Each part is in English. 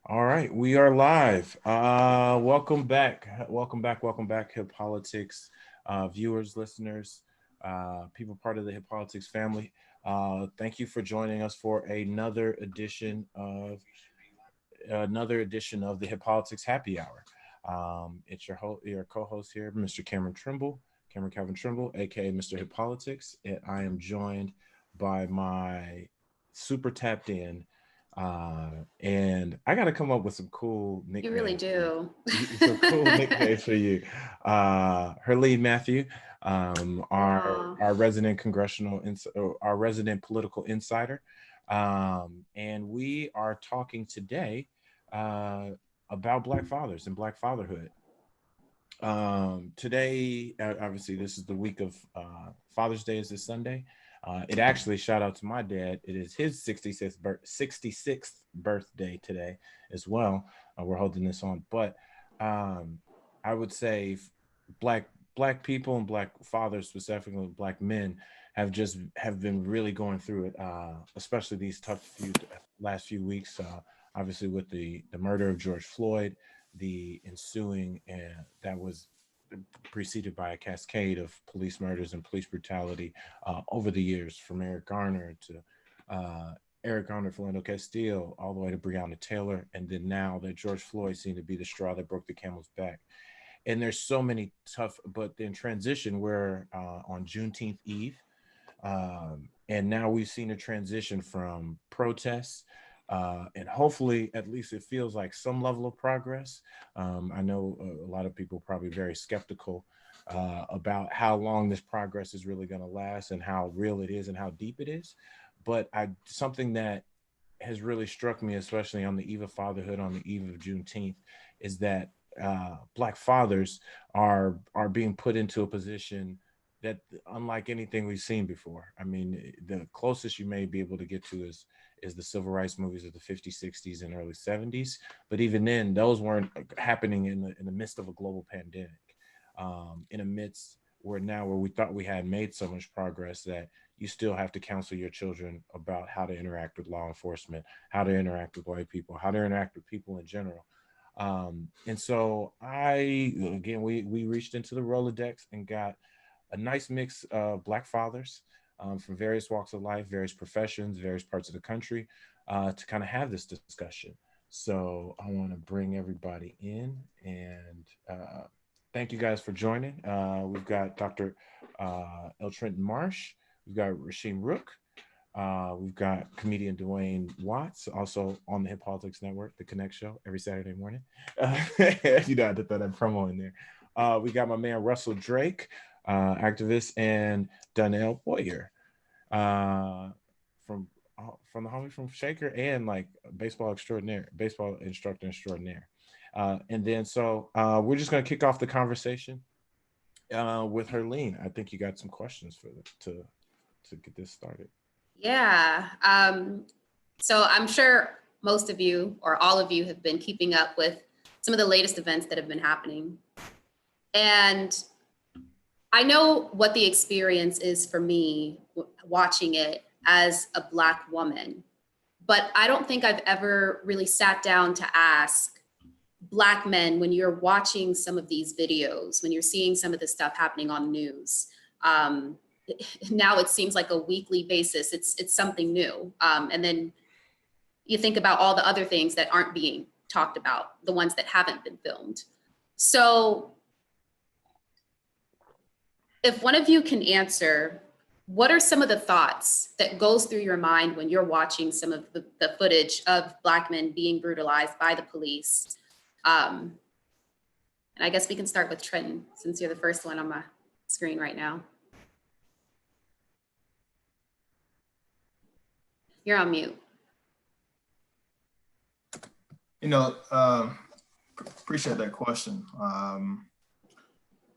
All right, we are live. Welcome back. Welcome back, Hip Politics viewers, listeners, people part of the Hip Politics family. Thank you for joining us for another edition of the Hip Politics Happy Hour. It's your co-host here, Mr. Cameron Calvin Trimble, aka Mr. Hip Politics. And I am joined by my super tapped in and I got to come up with some cool You really nicknames for you. do. Some cool nicknames for you. Herleen Matthew, Aw. our resident our resident political insider, and we are talking today uh, about Black fathers and Black fatherhood. Today, obviously, this is the week of Father's Day. Is this Sunday? It actually, shout out to my dad. It is his 66th birthday today as well. We're holding this on, but um, I would say black black people and black fathers, specifically black men, have been really going through it, especially these tough last few weeks. Obviously, with the murder of George Floyd, the ensuing and that was preceded by a cascade of police murders and police brutality over the years, from uh, Eric Garner, Philando Castile, all the way to Breonna Taylor, and then now that George Floyd seemed to be the straw that broke the camel's back. And there's so many tough, but then transition where on Juneteenth Eve, and now we've seen a transition from protests, and hopefully, at least it feels like some level of progress. I know a lot of people probably very skeptical about how long this progress is really going to last and how real it is and how deep it is. But something that has really struck me, especially on the eve of fatherhood, on the eve of Juneteenth, is that Black fathers are being put into a position that unlike anything we've seen before. I mean, the closest you may be able to get to is the civil rights movies of the 50s, 60s, and early 70s. But even then, those weren't happening in the midst of a global pandemic. In a midst where we thought we had made so much progress that you still have to counsel your children about how to interact with law enforcement, how to interact with white people, how to interact with people in general. And so we reached into the Rolodex and got a nice mix of Black fathers from various walks of life, various professions, various parts of the country to kind of have this discussion. So I want to bring everybody in and thank you guys for joining. We've got Dr. L. Trenton Marsh. We've got Rasheem Rook. We've got comedian Dwayne Watts, also on the Hip Politics Network, The Connect Show, every Saturday morning. You know, I had to throw that promo in there. We got my man Russell Drake, activist, and Donnell Boyer uh, from the homie from Shaker and like baseball instructor extraordinaire. And then we're just gonna kick off the conversation with Herleen. I think you got some questions to get this started. Yeah. So I'm sure most of you or all of you have been keeping up with some of the latest events that have been happening. And I know what the experience is for me watching it as a Black woman, but I don't think I've ever really sat down to ask Black men, when you're watching some of these videos, when you're seeing some of this stuff happening on news, um, now it seems like a weekly basis. It's something new, and then you think about all the other things that aren't being talked about, the ones that haven't been filmed. So, if one of you can answer, what are some of the thoughts that goes through your mind when you're watching some of the footage of Black men being brutalized by the police? And I guess we can start with Trenton, since you're the first one on my screen right now. You're on mute. You know, appreciate that question.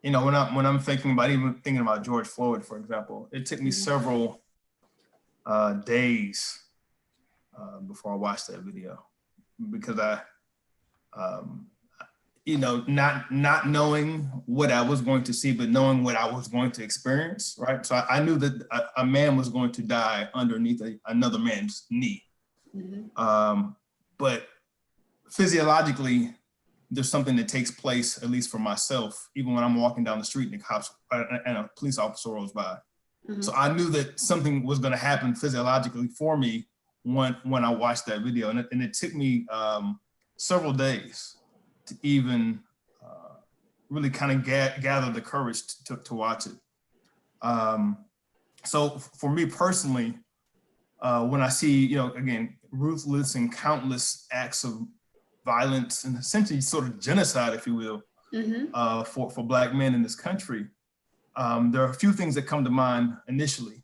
You know, when I'm thinking about George Floyd, for example, it took me several days before I watched that video, because you know, not knowing what I was going to see, but knowing what I was going to experience, right? So I knew that a man was going to die underneath another man's knee. But physiologically, there's something that takes place, at least for myself, even when I'm walking down the street and a police officer rolls by. Mm-hmm. So I knew that something was going to happen physiologically for me when I watched that video. And it took me several days to even really kind of gather the courage to watch it. So for me personally, when I see, again, ruthless and countless acts of violence and essentially sort of genocide, if you will, mm-hmm. For Black men in this country, there are a few things that come to mind initially.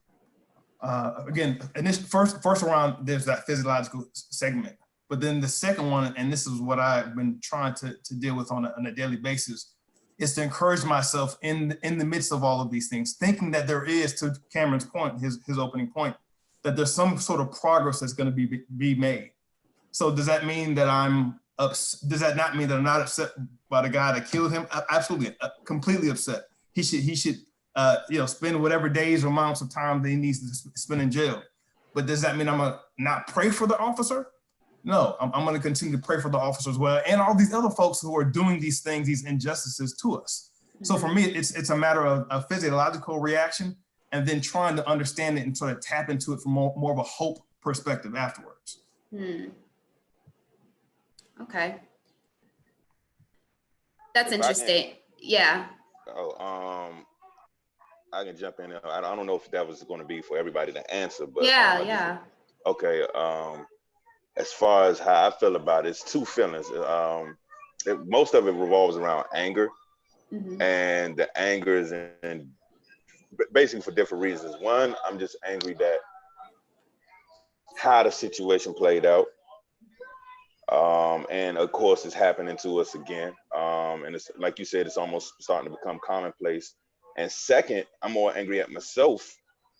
First around, there's that physiological segment, but then the second one, and this is what I've been trying to deal with on a daily basis, is to encourage myself in the midst of all of these things, thinking that there is, to Cameron's point, his opening point, that there's some sort of progress that's going to be made. So does that mean that does that not mean that I'm not upset by the guy that killed him? Absolutely, completely upset. He should spend whatever days or amounts of time that he needs to spend in jail. But does that mean I'm gonna not pray for the officer? No, I'm going to continue to pray for the officer as well, and all these other folks who are doing these things, these injustices to us. Mm-hmm. So for me, it's a matter of a physiological reaction, and then trying to understand it and sort of tap into it from more of a hope perspective afterwards. Okay. That's interesting. Yeah. I can jump in. I don't know if that was going to be for everybody to answer, but yeah. Okay. As far as how I feel about it, it's two feelings. Most of it revolves around anger, mm-hmm. and the anger is in basically for different reasons. One, I'm just angry that how the situation played out. And of course it's happening to us again. And it's like you said, it's almost starting to become commonplace. And second, I'm more angry at myself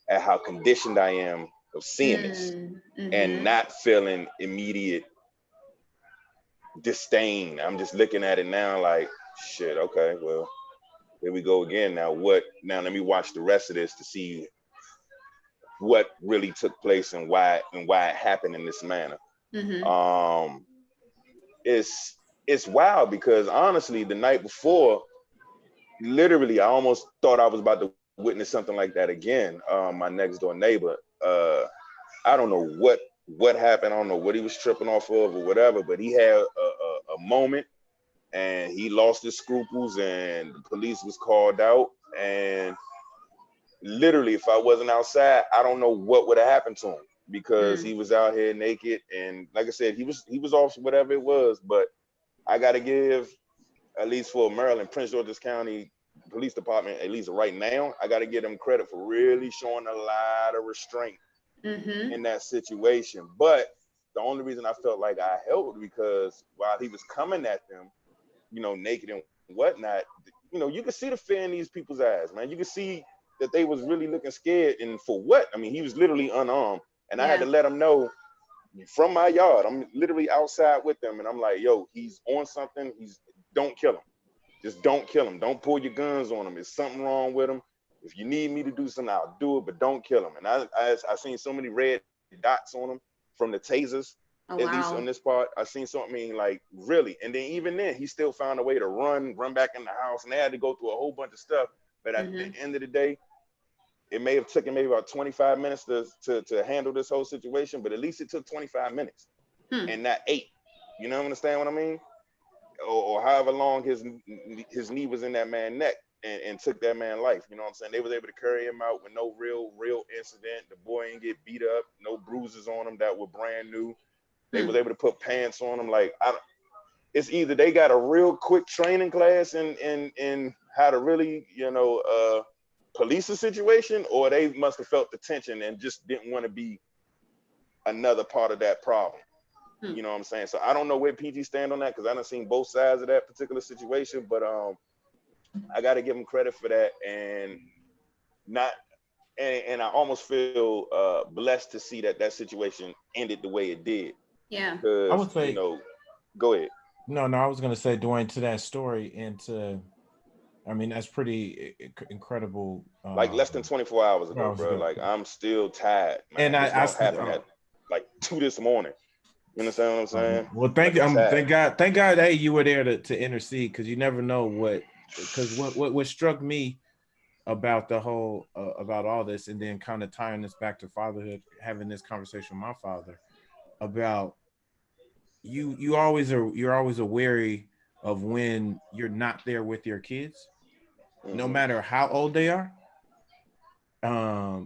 at how conditioned I am of seeing this, mm-hmm. and not feeling immediate disdain. I'm just looking at it now like, shit, okay, well, here we go again. Now let me watch the rest of this to see what really took place and why it happened in this manner. Mm-hmm. It's wild because honestly, the night before, literally, I almost thought I was about to witness something like that again. My next door neighbor, I don't know what happened. I don't know what he was tripping off of or whatever, but he had a moment and he lost his scruples and the police was called out. And literally, if I wasn't outside, I don't know what would have happened to him because he was out here naked. And like I said, he was off whatever it was, but I got to give, at least for Maryland, Prince George's County Police Department, at least right now, I got to give them credit for really showing a lot of restraint in that situation. But the only reason I felt like I helped because while he was coming at them, naked and whatnot, you could see the fear in these people's eyes, man. You could see that they was really looking scared. And for what? I mean, he was literally unarmed. And I had to let them know from my yard, I'm literally outside with them. And I'm like, yo, he's on something. Don't kill him. Just don't kill him. Don't pull your guns on him. There's something wrong with him. If you need me to do something, I'll do it, but don't kill him. And I seen so many red dots on him from the tasers, at least on this part. I seen something like really. And then even then, he still found a way to run back in the house. And they had to go through a whole bunch of stuff. But at the end of the day, it may have taken maybe about 25 minutes to handle this whole situation, but at least it took 25 minutes and not 8. You know, understand what I mean? Or however long his knee was in that man's neck and took that man's life. You know what I'm saying? They was able to carry him out with no real incident. The boy ain't get beat up, no bruises on him that were brand new. They was able to put pants on him. Like, it's either they got a real quick training class in how to really, police a situation, or they must have felt the tension and just didn't want to be another part of that problem. You know what I'm saying? So I don't know where PG stand on that because I done seen both sides of that particular situation, but I got to give him credit for that, and I almost feel blessed to see that situation ended the way it did. Yeah. I would say, go ahead. No, I was going to say, Dwayne, to that story that's pretty incredible. Like less than 24 hours ago, bro. Like I'm still tired, man. And I happened at like 2 this morning. You understand what I'm saying? Well, Like a tag. thank God, hey, you were there to intercede, because you never know because what struck me about the whole about all this, and then kind of tying this back to fatherhood, having this conversation with my father about you're always wary of when you're not there with your kids, no Mm-hmm. matter how old they are.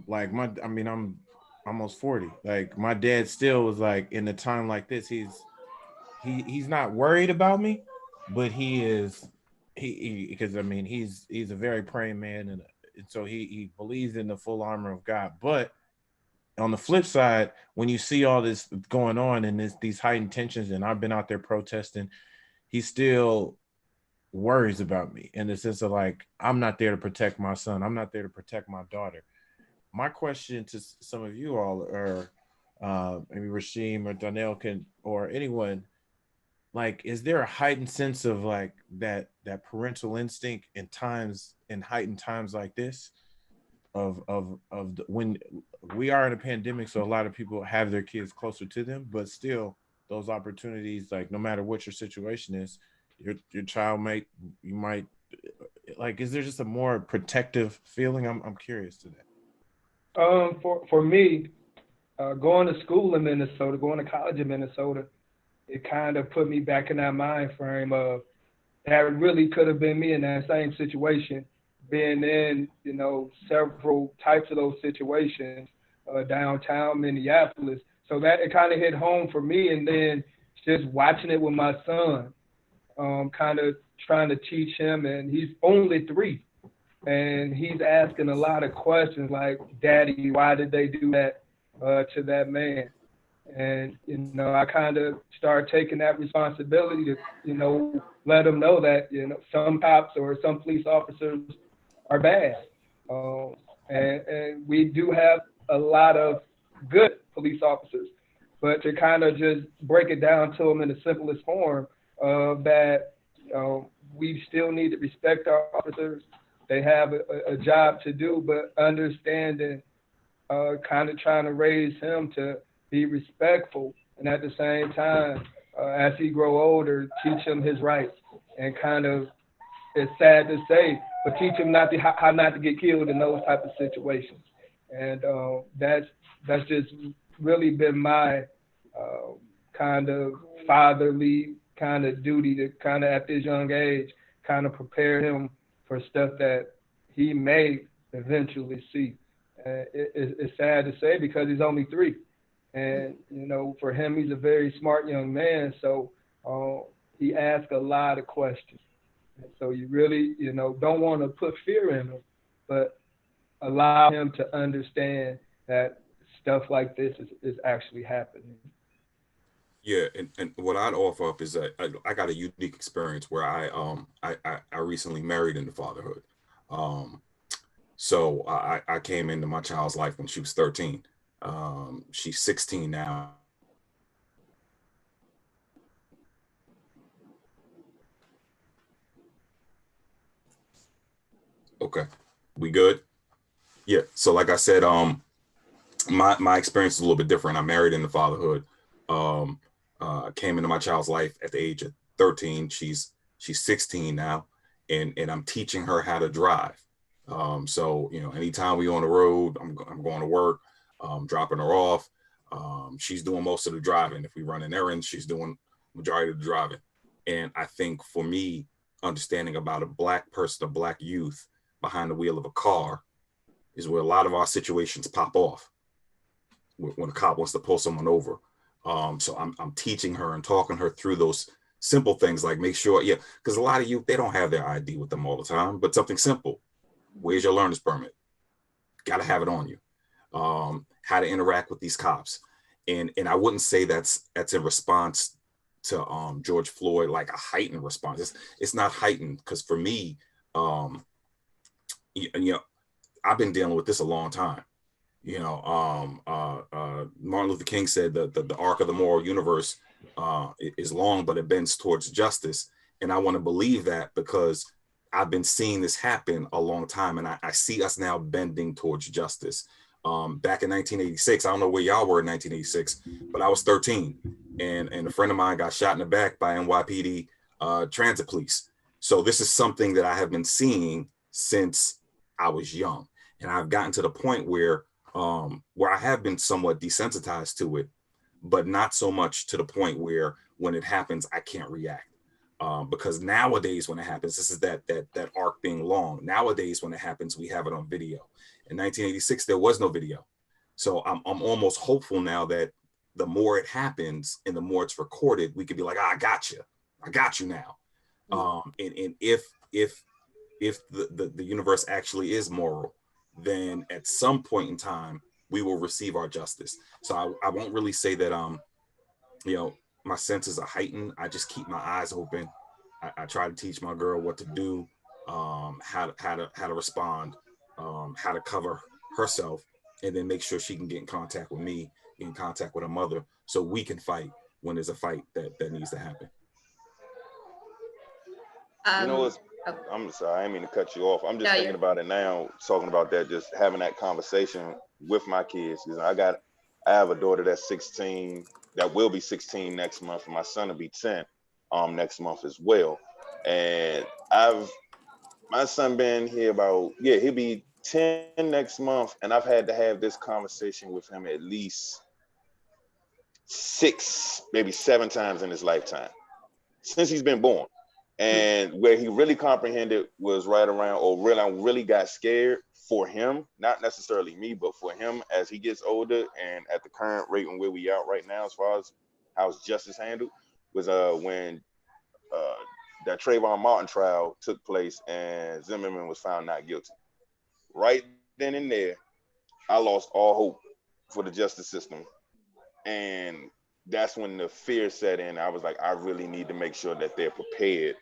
Like I mean, I'm almost 40. Like my dad still was like, in a time like this, he's not worried about me, but he is because I mean he's a very praying man, and so he believes in the full armor of God. But on the flip side, when you see all this going on and these heightened tensions, and I've been out there protesting, he still worries about me in the sense of like, I'm not there to protect my son. I'm not there to protect my daughter. My question to some of you all, or maybe Rasheem or Donnell or anyone, like, is there a heightened sense of like that parental instinct in heightened times like this, when we are in a pandemic, so a lot of people have their kids closer to them, but still those opportunities, like no matter what your situation is, your child you might, like, is there just a more protective feeling? I'm curious to that. For me, going to school in Minnesota, going to college in Minnesota, it kind of put me back in that mind frame of that really could have been me in that same situation, being in, several types of those situations downtown Minneapolis. So that it kind of hit home for me. And then just watching it with my son, kind of trying to teach him, and he's only 3. And he's asking a lot of questions like, Daddy, why did they do that to that man? And, I kind of started taking that responsibility to, let them know that, some cops or some police officers are bad. And we do have a lot of good police officers, but to kind of just break it down to them in the simplest form that we still need to respect our officers. They have a job to do, but understanding, kind of trying to raise him to be respectful, and at the same time, as he grow older, teach him his rights, and kind of, it's sad to say, but teach him how not to get killed in those type of situations. And that's just really been my kind of fatherly kind of duty to kind of at this young age kind of prepare him for stuff that he may eventually see. It's sad to say because he's only 3. And, for him, he's a very smart young man. So he asks a lot of questions. And so you really, don't want to put fear in him, but allow him to understand that stuff like this is actually happening. Yeah, and what I'd offer up is that I got a unique experience where I recently married into fatherhood. So I came into my child's life when she was 13. She's 16 now. Okay, we good? Yeah. So like I said, my experience is a little bit different. I married into fatherhood. I came into my child's life at the age of 13. She's 16 now, and I'm teaching her how to drive. So anytime we on the road, I'm going to work, dropping her off. She's doing most of the driving. If we run an errand, she's doing majority of the driving. And I think for me, understanding about a black person, a black youth behind the wheel of a car, is where a lot of our situations pop off when a cop wants to pull someone over. So I'm teaching her and talking her through those simple things, like make sure, because a lot of youth, they don't have their ID with them all the time, but something simple. Where's your learner's permit? Got to have it on you. How to interact with these cops. And I wouldn't say that's in response to George Floyd, like a heightened response. It's not heightened, because for me, I've been dealing with this a long time. Martin Luther King said that the arc of the moral universe is long, but it bends towards justice. And I want to believe that because I've been seeing this happen a long time, and I see us now bending towards justice. Back in 1986, I don't know where y'all were in 1986, but I was 13, and a friend of mine got shot in the back by NYPD transit police. So this is something that I have been seeing since I was young, and I've gotten to the point where I have been somewhat desensitized to it, but not so much to the point where when it happens, I can't react. Because nowadays when it happens, this is that arc being long. Nowadays when it happens, we have it on video. In 1986, there was no video. So I'm almost hopeful now that the more it happens and the more it's recorded, we could be like, I got you now. And if the universe actually is moral, then at some point in time, we will receive our justice. So I won't really say that, my senses are heightened. I just keep my eyes open. I try to teach my girl what to do, how to respond, how to cover herself, and then make sure she can get in contact with me, get in contact with her mother, so we can fight when there's a fight that needs to happen. You know what's, I'm sorry, I didn't mean to cut you off. I'm just thinking about it now, talking about that, just having that conversation with my kids. I have a daughter that's 16, that will be 16 next month, and my son will be 10 next month as well. And my son been here he'll be 10 next month, and I've had to have this conversation with him at least 6, maybe 7 times in his lifetime since he's been born. And where he really comprehended was right around, I really got scared for him, not necessarily me, but for him as he gets older and at the current rate and where we are right now as far as how justice handled, was when that Trayvon Martin trial took place and Zimmerman was found not guilty. Right then and there, I lost all hope for the justice system. And that's when the fear set in. I was like, I really need to make sure that they're prepared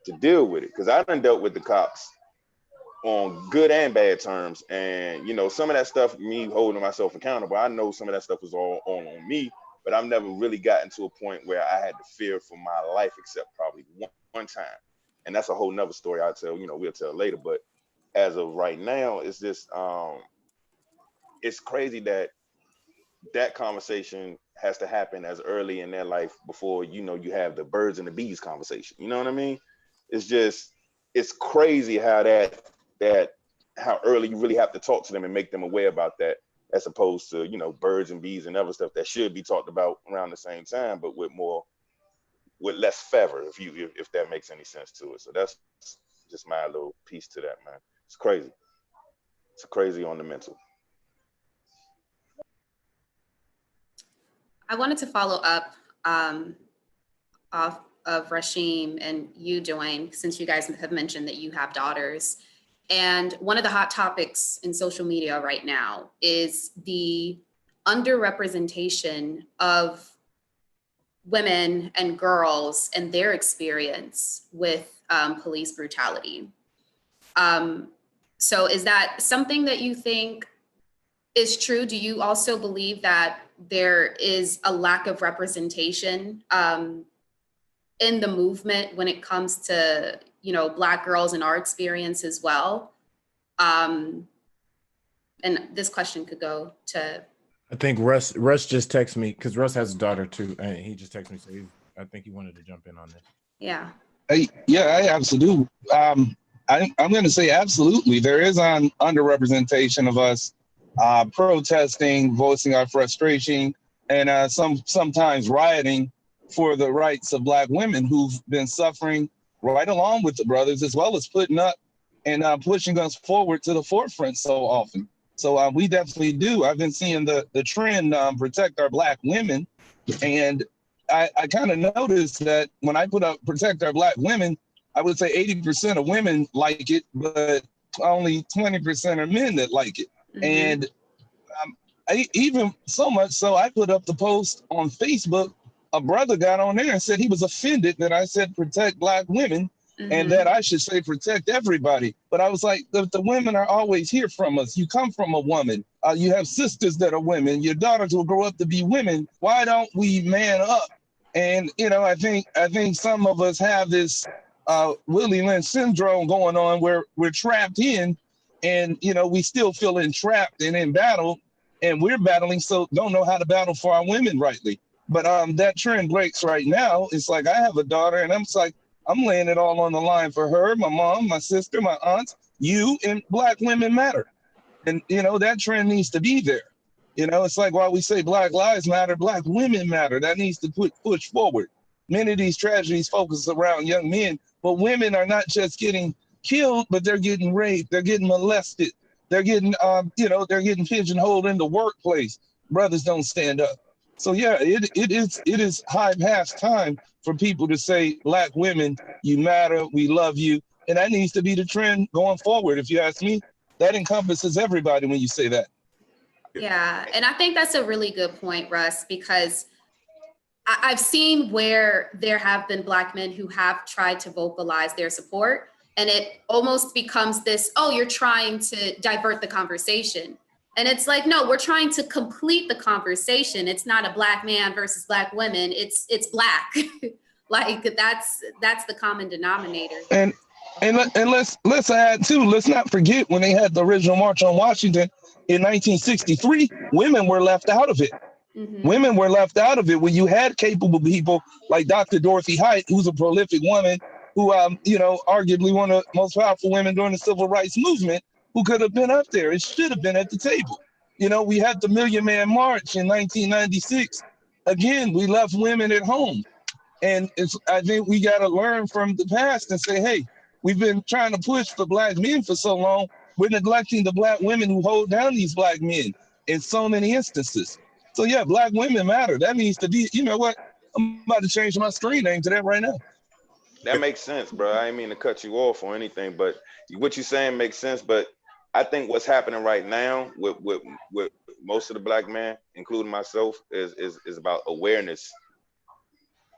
to deal with it. Because I done dealt with the cops on good and bad terms. And, some of that stuff, me holding myself accountable, I know some of that stuff was all on me, but I've never really gotten to a point where I had to fear for my life, except probably one time. And that's a whole nother story I'll tell, we'll tell later. But as of right now, it's just, it's crazy that conversation has to happen as early in their life before, you have the birds and the bees conversation. You know what I mean? It's crazy how how early you really have to talk to them and make them aware about that, as opposed to, birds and bees and other stuff that should be talked about around the same time, but with less fervor, if that makes any sense to it. So that's just my little piece to that, man. It's crazy. It's crazy on the mental. I wanted to follow up off of Rashim and you, Joanne, since you guys have mentioned that you have daughters. And one of the hot topics in social media right now is the underrepresentation of women and girls and their experience with police brutality. So is that something that you think is true? Do you also believe that there is a lack of representation in the movement when it comes to, Black girls and our experience as well? And this question could go to... I think Russ just texted me, because Russ has a daughter too, and he just texted me, so I think he wanted to jump in on this. Yeah. I absolutely. I'm going to say absolutely. There is an underrepresentation of us protesting, voicing our frustration, and sometimes rioting for the rights of Black women who've been suffering right along with the brothers, as well as putting up and pushing us forward to the forefront so often. So we definitely do. I've been seeing the trend protect our Black women, and I kind of noticed that when I put up protect our Black women, I would say 80% of women like it, but only 20% are men that like it. Mm-hmm. And even so much so, I put up the post on Facebook. A brother got on there and said he was offended that I said protect Black women, mm-hmm. and that I should say protect everybody. But I was like, the women are always here from us. You come from a woman. You have sisters that are women. Your daughters will grow up to be women. Why don't we man up? And, I think some of us have this Willie Lynch syndrome going on where we're trapped in, and we still feel entrapped and in battle, and we're battling, so don't know how to battle for our women rightly. But that trend breaks right now. It's like I have a daughter, and I'm laying it all on the line for her, my mom, my sister, my aunts, you, and Black women matter. And that trend needs to be there. It's like while we say Black lives matter, Black women matter. That needs to push forward. Many of these tragedies focus around young men, but women are not just getting killed, but they're getting raped, they're getting molested, they're getting they're getting pigeonholed in the workplace. Brothers don't stand up. So yeah, it is high past time for people to say, Black women, you matter, we love you. And that needs to be the trend going forward. If you ask me, that encompasses everybody when you say that. Yeah, and I think that's a really good point, Russ, because I've seen where there have been Black men who have tried to vocalize their support, and it almost becomes this, oh, you're trying to divert the conversation. And it's like, no, we're trying to complete the conversation. It's not a Black man versus Black women. It's Black. Like that's the common denominator. And let's add too, let's not forget when they had the original March on Washington in 1963, women were left out of it. Mm-hmm. Women were left out of it when you had capable people like Dr. Dorothy Height, who's a prolific woman, who arguably one of the most powerful women during the civil rights movement, who could have been up there. It should have been at the table. We had the Million Man March in 1996. Again, we left women at home. And I think we got to learn from the past and say, hey, we've been trying to push for Black men for so long. We're neglecting the Black women who hold down these Black men in so many instances. So yeah, Black women matter. That needs to be, you know what? I'm about to change my screen name to that right now. That makes sense, bro. I didn't mean to cut you off or anything, but what you're saying makes sense. But I think what's happening right now with most of the Black men, including myself, is about awareness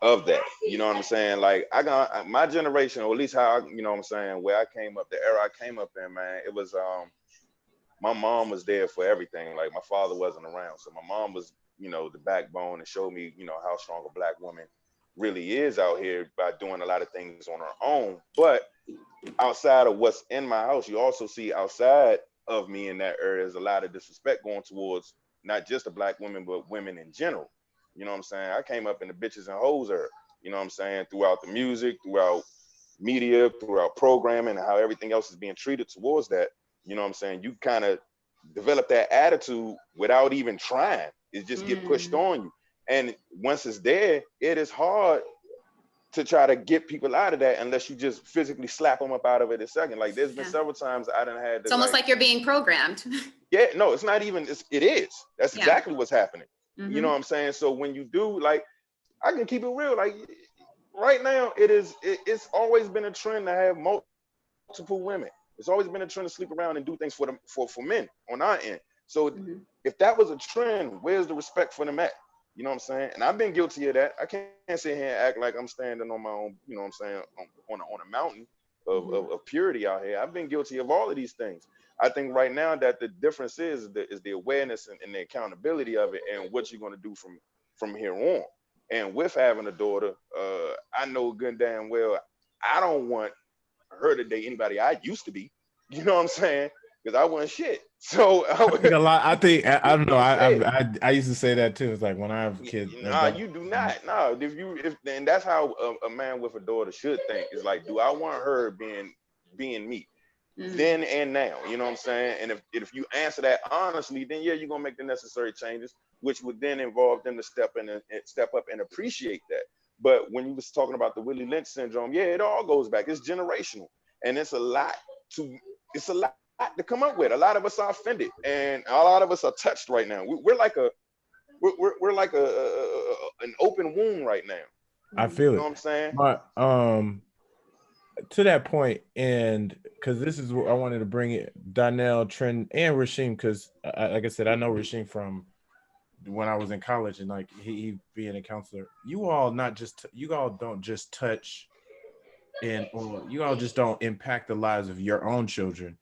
of that. You know what I'm saying? Like I got my generation, or at least how you know what I'm saying, where I came up, the era I came up in, man, it was my mom was there for everything. Like my father wasn't around. So my mom was, the backbone and showed me, how strong a Black woman really is out here by doing a lot of things on her own. But outside of what's in my house, you also see outside of me in that area, there's a lot of disrespect going towards not just the Black women, but women in general. You know what I'm saying? I came up in the bitches and hoes era, you know what I'm saying? Throughout the music, throughout media, throughout programming, and how everything else is being treated towards that. You know what I'm saying? You kind of develop that attitude without even trying. It just get pushed on you. And once it's there, it is hard to try to get people out of that unless you just physically slap them up out of it in a second. Like there's been several times I done had to, it's almost like you're being programmed. Yeah, no, it's not even, it is. That's exactly what's happening. Mm-hmm. You know what I'm saying? So when you do, like, I can keep it real. Like right now, it's always been a trend to have multiple women. It's always been a trend to sleep around and do things for men on our end. So if that was a trend, where's the respect for them at? You know what I'm saying? And I've been guilty of that. I can't sit here and act like I'm standing on my own, you know what I'm saying, on a mountain of purity out here. I've been guilty of all of these things. I think right now that the difference is the awareness and the accountability of it and what you're going to do from here on. And with having a daughter, I know good and damn well I don't want her to date anybody I used to be. You know what I'm saying? Because I wasn't shit. So I think a lot. I don't know. I used to say that too. It's like when I have kids. Nah, you do not. No, and that's how a man with a daughter should think. Is like, do I want her being me? Then and now, you know what I'm saying? And if you answer that honestly, then yeah, you're gonna make the necessary changes, which would then involve them to step up and appreciate that. But when you was talking about the Willie Lynch syndrome, yeah, it all goes back. It's generational, and it's a lot to come up with. A lot of us are offended, and a lot of us are touched right now. We're like an open wound right now. I feel it. You know what I'm saying? But to that point, and because this is what I wanted to bring it, Donnell, Trent, and Rasheem, because like I said, I know Rasheem from when I was in college, and like he being a counselor. You all don't just touch, or you all just don't impact the lives of your own children.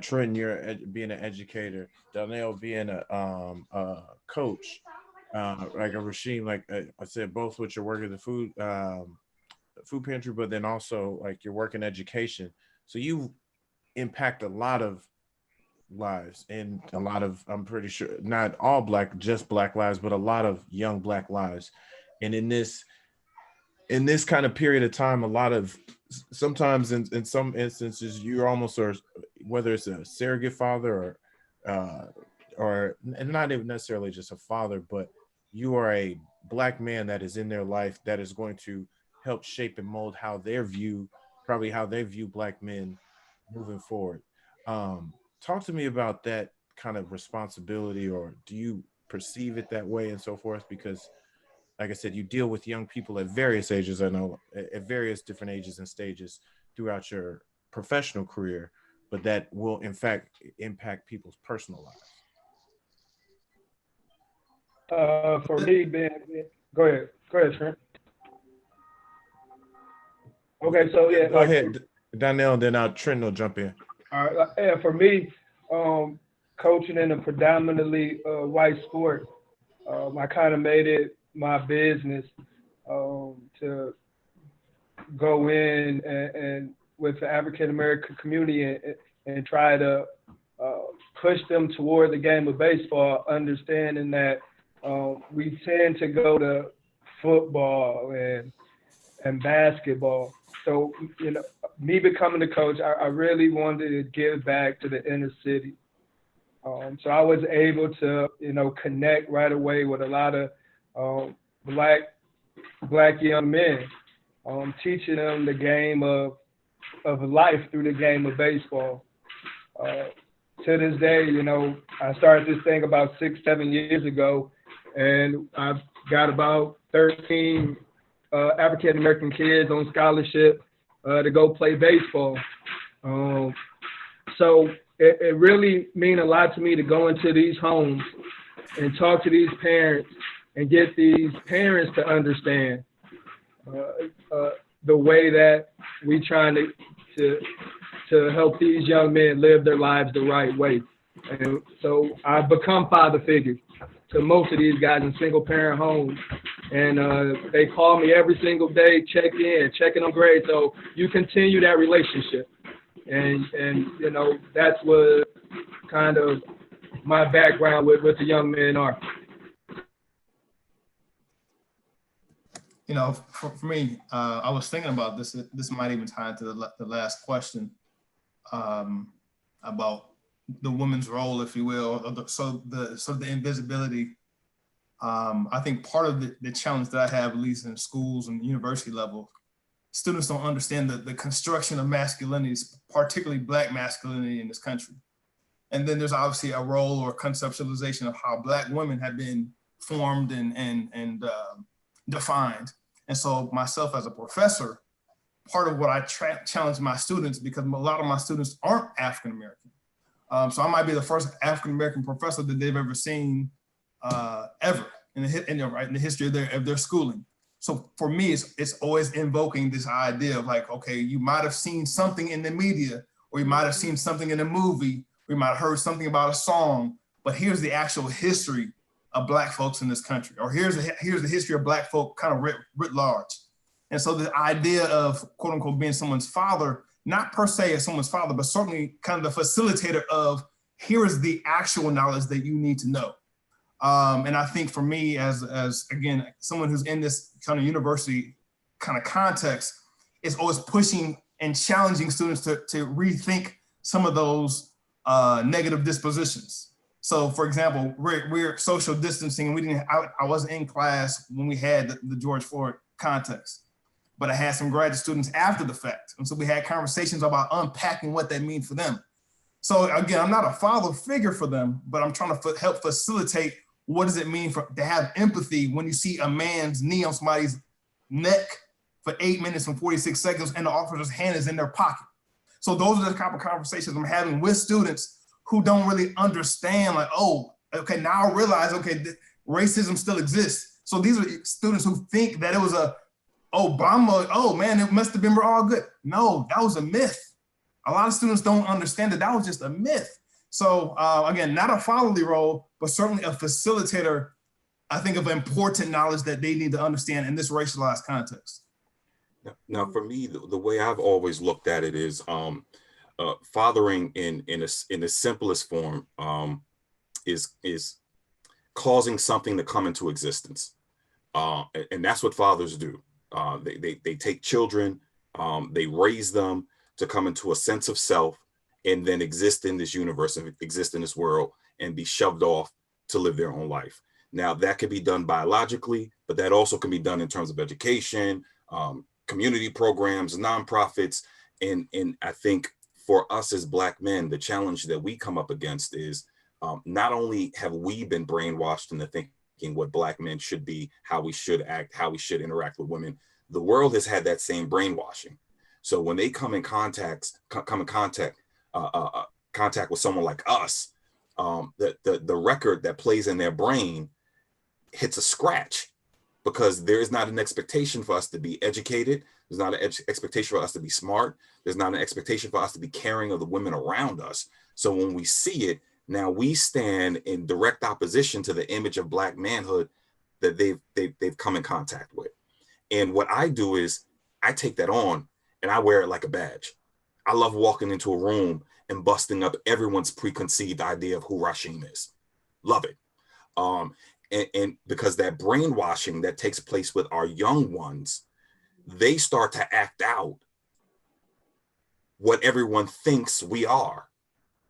Trent, you're being an educator. Donnell being a coach. Like a Rasheem, like I said, both with your work at the food pantry, but then also like your work in education. So you impact a lot of lives, and a lot of, I'm pretty sure not all just black lives, but a lot of young black lives. And in this kind of period of time, a lot of, sometimes in some instances, you're almost, or whether it's a surrogate father or and not even necessarily just a father, but you are a black man that is in their life that is going to help shape and mold how probably how they view black men moving forward. um Talk to me about that kind of responsibility, or do you perceive it that way, and so forth, because like I said, you deal with young people at various ages. I know at various different ages and stages throughout your professional career, but that will in fact impact people's personal lives. For me, go ahead, Trent. Okay, so yeah, Go ahead, Donnell, and then Trent will jump in. all right, yeah, for me, coaching in a predominantly white sport, I kind of made it my business to go in and with the African American community and try to push them toward the game of baseball, understanding that we tend to go to football and basketball. So, you know, me becoming a coach, I really wanted to give back to the inner city. So I was able to, you know, connect right away with a lot of black young men, teaching them the game of life through the game of baseball. To this day, you know, I started this thing about 6-7 years ago, and I've got about 13 African American kids on scholarship to go play baseball. So it really means a lot to me to go into these homes and talk to these parents and get these parents to understand the way that we trying to help these young men live their lives the right way. And so I've become father figure to most of these guys in single parent homes. And they call me every single day, checking on grades. So you continue that relationship. And you know, that's what kind of my background with the young men are. You know, for me, I was thinking about this. This might even tie into the last question about the woman's role, if you will, or the invisibility. I think part of the challenge that I have, at least in schools and university level, students don't understand the construction of masculinity, particularly Black masculinity in this country. And then there's obviously a role or conceptualization of how Black women have been formed and defined. And so myself as a professor, part of what I challenge my students, because a lot of my students aren't African American. So I might be the first African American professor that they've ever seen ever in the history of their schooling. So for me, it's always invoking this idea of like, okay, you might have seen something in the media, or you might have seen something in a movie, or you might have heard something about a song, but here's the actual history of Black folks in this country, or here's the history of Black folk kind of writ large. And so the idea of quote unquote being someone's father, not per se as someone's father, but certainly kind of the facilitator of here is the actual knowledge that you need to know. And I think for me, as again, someone who's in this kind of university kind of context, is always pushing and challenging students to rethink some of those negative dispositions. So for example, we're social distancing, and I wasn't in class when we had the George Floyd context, but I had some graduate students after the fact. And so we had conversations about unpacking what that means for them. So again, I'm not a father figure for them, but I'm trying to help facilitate what does it mean to have empathy when you see a man's knee on somebody's neck for 8 minutes and 46 seconds and the officer's hand is in their pocket. So those are the type of conversations I'm having with students who don't really understand, like, oh, okay, now I realize, okay, racism still exists. So these are students who think that it was Obama, oh man, it must have been, we're all good. No, that was a myth. A lot of students don't understand that was just a myth. So again, not a fatherly role, but certainly a facilitator, I think, of important knowledge that they need to understand in this racialized context. Now for me, the way I've always looked at it is fathering in the simplest form is causing something to come into existence, and that's what fathers do. They take children, they raise them to come into a sense of self, and then exist in this universe and exist in this world and be shoved off to live their own life. Now that can be done biologically, but that also can be done in terms of education, community programs, nonprofits, and I think for us as Black men, the challenge that we come up against is not only have we been brainwashed into thinking what Black men should be, how we should act, how we should interact with women, the world has had that same brainwashing. So when they come in contact with someone like us, the record that plays in their brain hits a scratch, because there is not an expectation for us to be educated. There's not an expectation for us to be smart. There's not an expectation for us to be caring of the women around us. So when we see it, now we stand in direct opposition to the image of Black manhood that they've come in contact with. And what I do is I take that on and I wear it like a badge. I love walking into a room and busting up everyone's preconceived idea of who Rashim is. Love it. And because that brainwashing that takes place with our young ones, they start to act out what everyone thinks we are.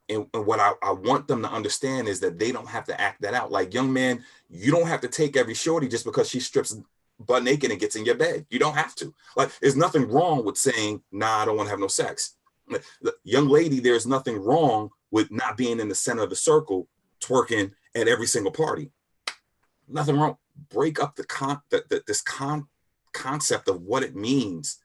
And what I want them to understand is that they don't have to act that out. Like, young man, you don't have to take every shorty just because she strips butt naked and gets in your bed. You don't have to. Like, there's nothing wrong with saying, nah, I don't want to have no sex. Young lady, there's nothing wrong with not being in the center of the circle, twerking at every single party. Nothing wrong. Break up this concept of what it means,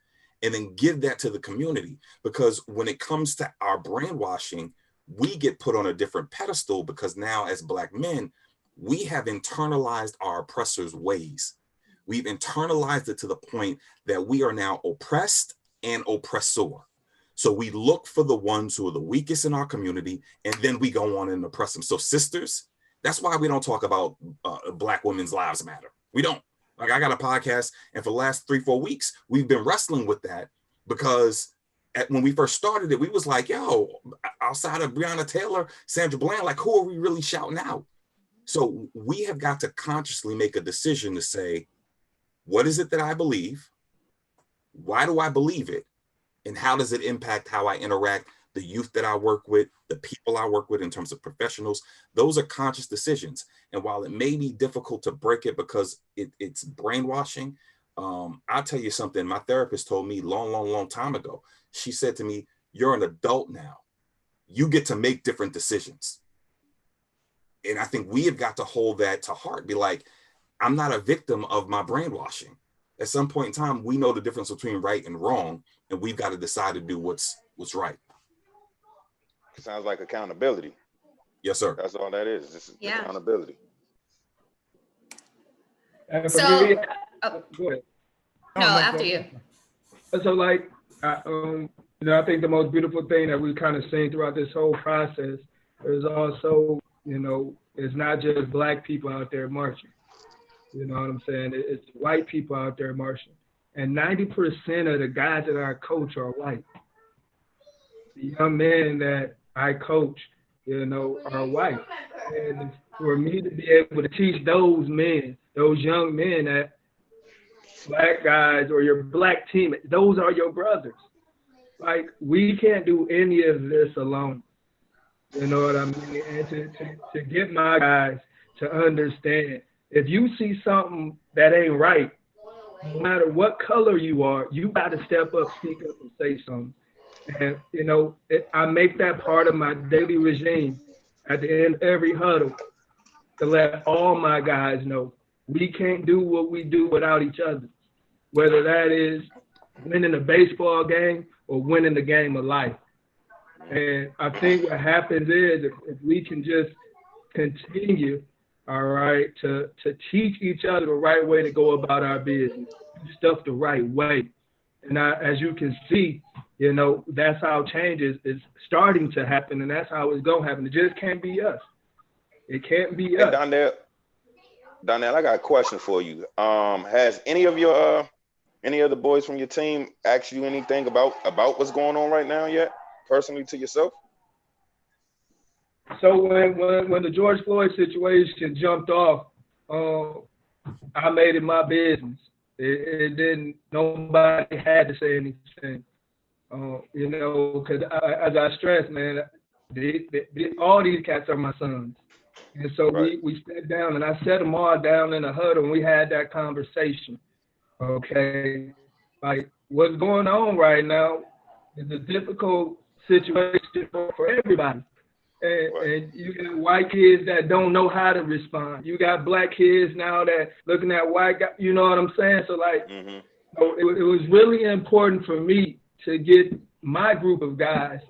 and then give that to the community. Because when it comes to our brainwashing, we get put on a different pedestal, because now as Black men, we have internalized our oppressors' ways. We've internalized it to the point that we are now oppressed and oppressor. So we look for the ones who are the weakest in our community, and then we go on and oppress them. So sisters, that's why we don't talk about Black women's lives matter. We don't. Like, I got a podcast, and for the last 3-4 weeks, we've been wrestling with that, because when we first started it, we was like, yo, outside of Breonna Taylor, Sandra Bland, like, who are we really shouting out? So we have got to consciously make a decision to say, what is it that I believe? Why do I believe it? And how does it impact how I interact, the youth that I work with, the people I work with in terms of professionals? Those are conscious decisions. And while it may be difficult to break it because it's brainwashing, I'll tell you something. My therapist told me long time ago. She said to me, you're an adult now. You get to make different decisions. And I think we have got to hold that to heart. Be like, I'm not a victim of my brainwashing. At some point in time, we know the difference between right and wrong, and we've got to decide to do what's right. Sounds like accountability. Yes, sir. That's all that is. It's accountability. And for So, me, oh, go ahead. no, after you. So, like, I think the most beautiful thing that we've kind of seen throughout this whole process is also, it's not just Black people out there marching. You know what I'm saying? It's white people out there marching. And 90% of the guys that I coach are white. The young men that I coach, are white. And for me to be able to teach those men, those young men, that Black guys or your Black teammates, those are your brothers. Like, we can't do any of this alone. You know what I mean? And to get my guys to understand, if you see something that ain't right, no matter what color you are, you got to step up, speak up, and say something. And, I make that part of my daily regime at the end of every huddle to let all my guys know we can't do what we do without each other, whether that is winning a baseball game or winning the game of life. And I think what happens is if we can just continue, all right, to teach each other the right way to go about our business, do stuff the right way. And as you can see, that's how change is starting to happen, and that's how it's going to happen. It just can't be us. It can't be us. Donnell, I got a question for you. Has any of the boys from your team asked you anything about what's going on right now yet? personally to yourself? So when the George Floyd situation jumped off, I made it my business. It didn't. Nobody had to say anything. You know, because as I stressed, man, all these cats are my sons. And so Right. we sat down and I set them all down in a huddle and we had that conversation. Okay. Like what's going on right now is a difficult situation for everybody. Right. And you got white kids that don't know how to respond. You got black kids now that looking at white guys, you know what I'm saying? So like, so it was really important for me to get my group of guys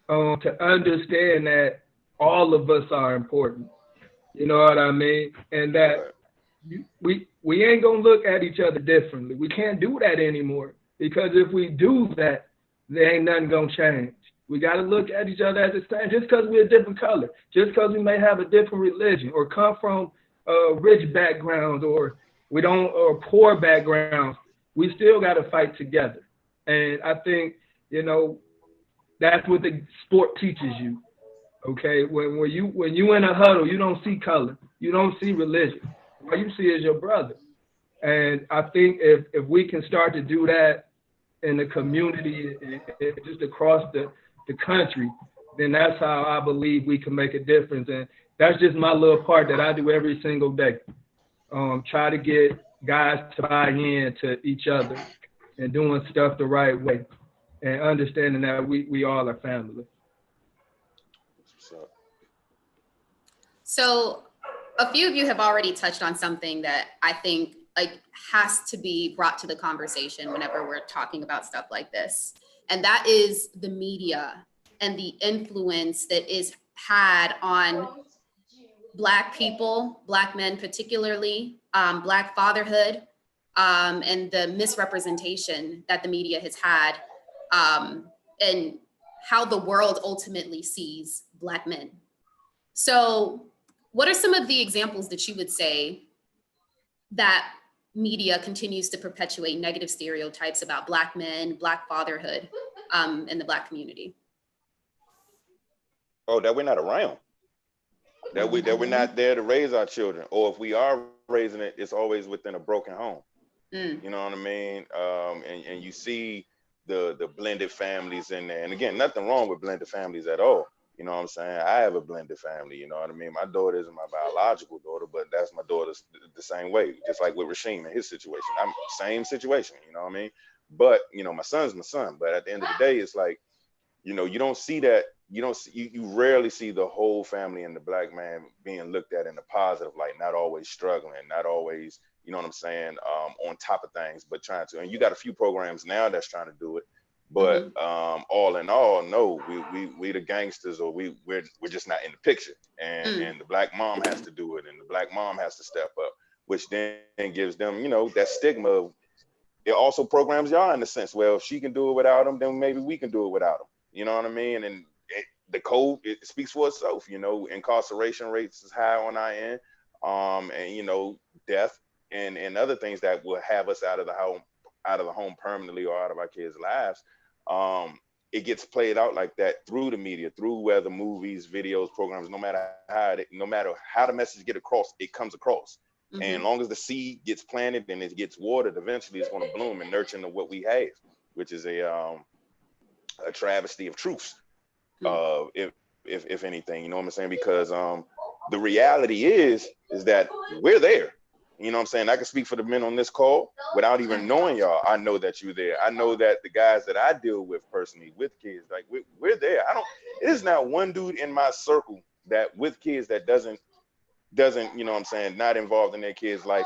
to understand that all of us are important. You know what I mean? And that we ain't gonna look at each other differently. We can't do that anymore because if we do that, there ain't nothing gonna change. We gotta look at each other as the same. Just because we're a different color, just because we may have a different religion or come from rich backgrounds or we don't or poor backgrounds, we still gotta fight together. And I think you know that's what the sport teaches you. Okay, when you in a huddle, you don't see color, you don't see religion. All you see is your brother. And I think if we can start to do that in the community, just across the country, then that's how I believe we can make a difference. And that's just my little part that I do every single day. Try to get guys to buy in to each other and doing stuff the right way and understanding that we all are family. So a few of you have already touched on something that I think like has to be brought to the conversation whenever we're talking about stuff like this. And that is the media and the influence that is had on Black people, Black men particularly, Black fatherhood, and the misrepresentation that the media has had, and how the world ultimately sees Black men. So what are some of the examples that you would say that media continues to perpetuate negative stereotypes about Black men, Black fatherhood, in the Black community? Oh, that we're not around. That we're not there to raise our children, or if we are raising it, it's always within a broken home. You know what I mean? And you see the blended families in there. And again, nothing wrong with blended families at all. You know what I'm saying? I have a blended family. You know what I mean? My daughter isn't my biological daughter, but that's my daughter the same way. Just like with Rasheem in his situation, I'm same situation. You know what I mean? But you know, my son's my son. But at the end of the day, it's like, you know, you don't see that. You rarely see the whole family and the Black man being looked at in a positive light, not always struggling, not always, you know what I'm saying, on top of things, but trying to. And you got a few programs now that's trying to do it. But all in all, no, we the gangsters, or we're just not in the picture. And the Black mom has to do it, and the Black mom has to step up, which then gives them, you know, that stigma of, it also programs y'all in the sense, well, if she can do it without them, then maybe we can do it without them. You know what I mean? And the code, it speaks for itself. You know, incarceration rates is high on our end, and you know, death and other things that will have us out of the home permanently or out of our kids' lives. It gets played out like that through the media, through whether movies, videos, programs, no matter how the message get across, it comes across. And as long as the seed gets planted and it gets watered, eventually it's going to bloom and nurture into what we have, which is a travesty of truths. If anything, you know what I'm saying? Because the reality is that we're there. You know what I'm saying? I can speak for the men on this call without even knowing y'all. I know that you're there. I know that the guys that I deal with personally with kids, like we're there. There's not one dude in my circle that with kids that doesn't, you know what I'm saying, not involved in their kids' life,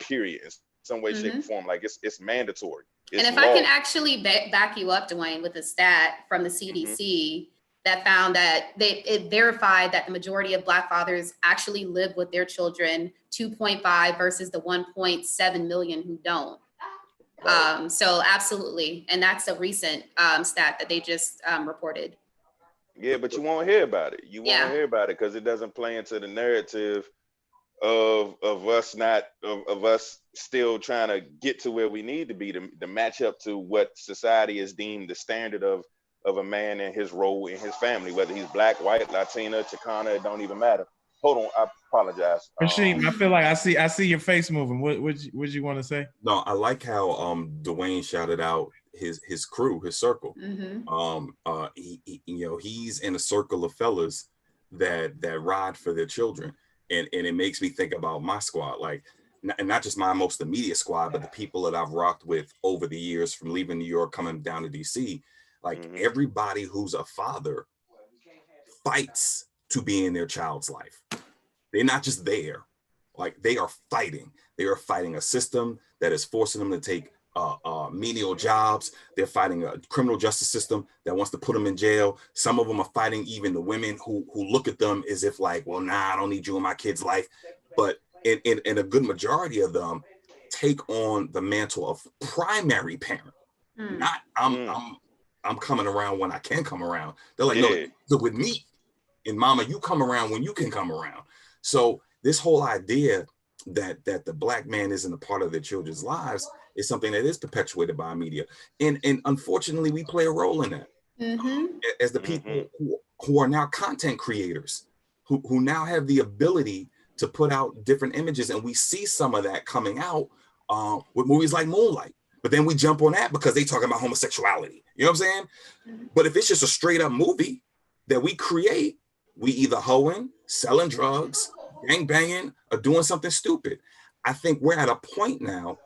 period, in some way, shape, or form. Like it's mandatory. It's and if law. I can actually back you up, Dwayne, with a stat from the CDC that found that it verified that the majority of Black fathers actually live with their children 2.5 versus the 1.7 million who don't. So absolutely. And that's a recent stat that they just reported. Yeah, but you won't hear about it. You won't hear about it because it doesn't play into the narrative of us of us still trying to get to where we need to be to match up to what society has deemed the standard of of a man and his role in his family, whether he's black, white, Latina, Chicana, it don't even matter. Hold on, I apologize. Rasheem, I feel like I see your face moving. What you want to say? No, I like how Dwayne shouted out his crew, his circle. He's in a circle of fellas that ride for their children, and it makes me think about my squad, like, and not just my most immediate squad, but the people that I've rocked with over the years from leaving New York, coming down to DC. Like everybody who's a father fights to be in their child's life. They're not just there, like they are fighting. They are fighting a system that is forcing them to take menial jobs. They're fighting a criminal justice system that wants to put them in jail. Some of them are fighting even the women who look at them as if like, well, nah, I don't need you in my kid's life. But in a good majority of them take on the mantle of primary parent. Not I'm coming around when I can come around. They're like, no, so with me and mama, you come around when you can come around. So this whole idea that the black man isn't a part of their children's lives is something that is perpetuated by media. And unfortunately, we play a role in that. As the people who are now content creators, who now have the ability to put out different images. And we see some of that coming out with movies like Moonlight. But then we jump on that because they talking about homosexuality. You know what I'm saying? But if it's just a straight up movie that we create, we either hoeing, selling drugs, gang banging, or doing something stupid. I think we're at a point now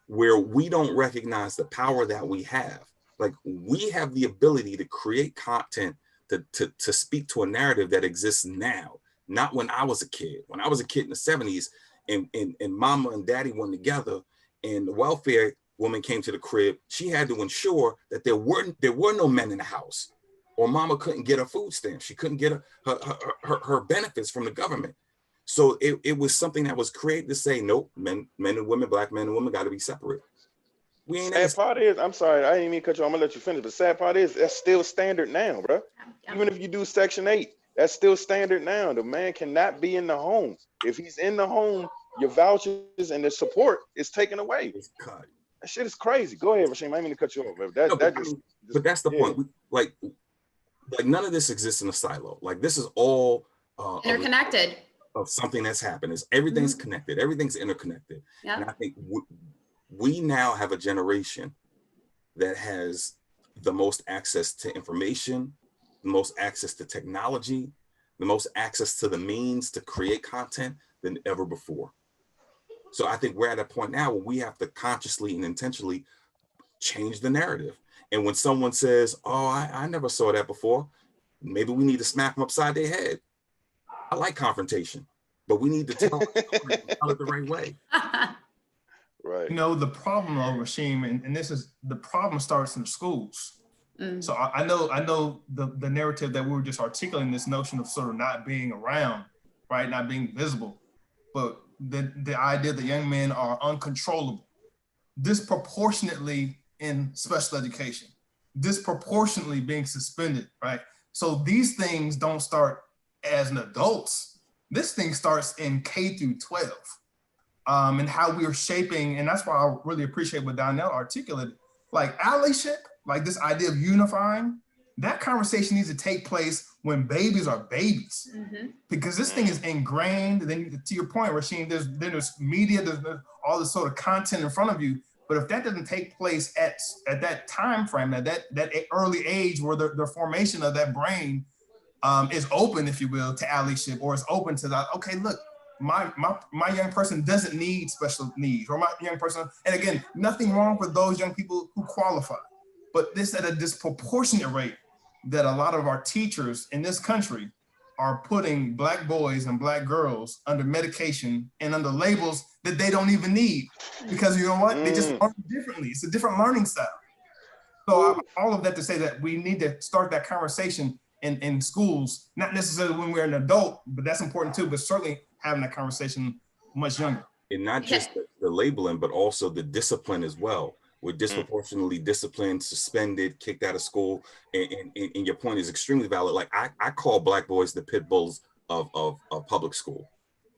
where we don't recognize the power that we have. Like we have the ability to create content to speak to a narrative that exists now, not when I was a kid. When I was a kid in the 70s and mama and daddy went together and the welfare woman came to the crib, she had to ensure that there were no men in the house, or mama couldn't get her food stamps. She couldn't get her benefits from the government. So it was something that was created to say, nope, men and women, black men and women got to be separate. We ain't sad part is, I'm sorry, I didn't mean to cut you. I'm gonna let you finish. But sad part is, that's still standard now, bro. Even if you do Section 8, that's still standard now. The man cannot be in the home. If he's in the home, your vouchers and the support is taken away. It's cut. That shit is crazy. Go ahead, Rasheem. I didn't mean to cut you off. But that's the point. Like none of this exists in a silo. Like this is all interconnected of something that's happened. Is everything's connected. Everything's interconnected. And I think we now have a generation that has the most access to information, the most access to technology, the most access to the means to create content than ever before. So I think we're at a point now where we have to consciously and intentionally change the narrative. And when someone says, oh, I never saw that before, maybe we need to smack them upside their head. I like confrontation, but we need to tell it the right way. Right. You know, the problem though, Rasheem, and this is the problem starts in the schools. So I know the narrative that we were just articulating, this notion of sort of not being around, right? Not being visible. But the idea that young men are uncontrollable, disproportionately in special education, disproportionately being suspended, right? So these things don't start as an adults. This thing starts in K through 12. And how we are shaping, and that's why I really appreciate what Donnell articulated, like allyship, like this idea of unifying, that conversation needs to take place when babies are babies, because this thing is ingrained. Then to your point, Rasheem, there's media, there's all this sort of content in front of you. But if that doesn't take place at that time frame, at that early age where the formation of that brain is open, if you will, to allyship, or is open to that, okay, look, my young person doesn't need special needs, or my young person, and again, nothing wrong with those young people who qualify, but this at a disproportionate rate that a lot of our teachers in this country are putting Black boys and Black girls under medication and under labels that they don't even need, because you know what? They just learn differently. It's a different learning style. So all of that to say that we need to start that conversation in schools, not necessarily when we're an adult, but that's important too, but certainly having that conversation much younger. And not just the labeling, but also the discipline as well. We're disproportionately disciplined, suspended, kicked out of school. And your point is extremely valid. Like I call Black boys the pit bulls of public school.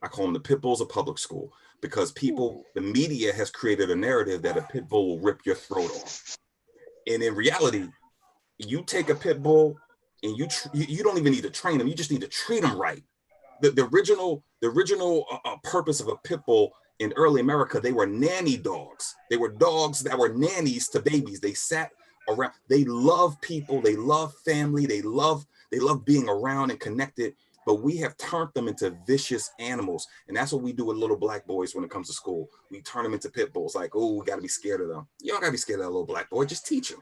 I call them the pit bulls of public school, because the media has created a narrative that a pit bull will rip your throat off. And in reality, you take a pit bull and you don't even need to train them. You just need to treat them right. The original purpose of a pit bull in early America, they were nanny dogs. They were dogs that were nannies to babies. They sat around. They love people. They love family. They love being around and connected. But we have turned them into vicious animals. And that's what we do with little black boys when it comes to school. We turn them into pit bulls. Like, oh, we got to be scared of them. You don't got to be scared of that little black boy. Just teach him.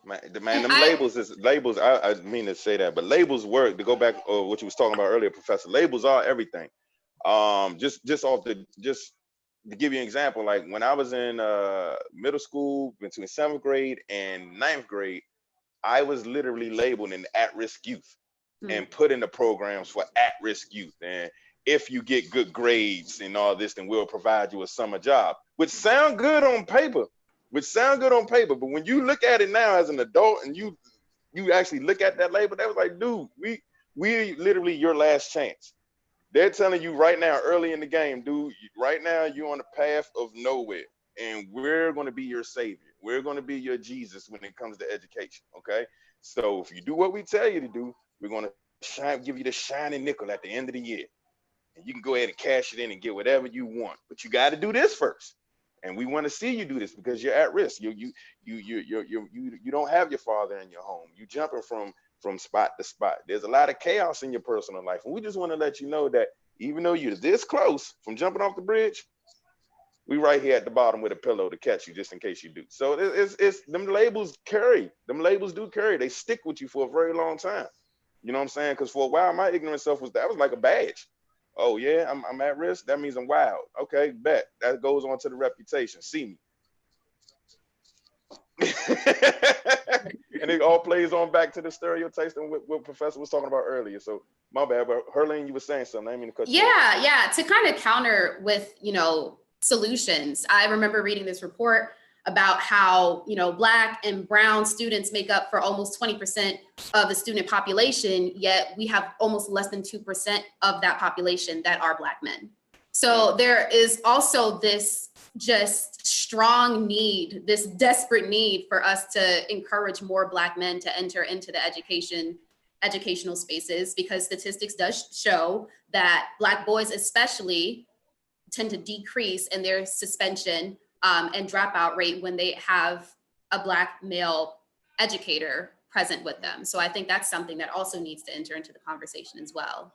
Man, them labels. I mean to say that, but labels work. To go back what you was talking about earlier, Professor. Labels are everything. Just to give you an example, like when I was in middle school, between 7th grade and 9th grade, I was literally labeled an at-risk youth and put in the programs for at-risk youth. And if you get good grades and all this, then we'll provide you a summer job, which sound good on paper. But when you look at it now as an adult and you actually look at that label, that was like, dude, we literally your last chance. They're telling you right now, early in the game, dude, right now you're on the path of nowhere, and we're going to be your savior. We're going to be your Jesus when it comes to education, okay? So if you do what we tell you to do, we're going to give you the shining nickel at the end of the year. And you can go ahead and cash it in and get whatever you want. But you got to do this first. And we want to see you do this because you're at risk. You don't have your father in your home. You jumping from spot to spot. There's a lot of chaos in your personal life. And we just want to let you know that even though you're this close from jumping off the bridge, we right here at the bottom with a pillow to catch you just in case you do. So it's them labels carry. Them labels do carry. They stick with you for a very long time. You know what I'm saying? Because for a while, my ignorant self was like a badge. Oh yeah, I'm at risk. That means I'm wild. Okay, bet. That goes on to the reputation. See me. And it all plays on back to the stereotypes and what Professor was talking about earlier. So my bad, but Herlene, you were saying something. I didn't mean to cut you off. Yeah. To kind of counter with, solutions. I remember reading this report about how, Black and brown students make up for almost 20% of the student population, yet we have almost less than 2% of that population that are Black men. So there is also this just strong need, this desperate need for us to encourage more Black men to enter into the educational spaces, because statistics does show that Black boys especially tend to decrease in their suspension and dropout rate when they have a Black male educator present with them. So I think that's something that also needs to enter into the conversation as well.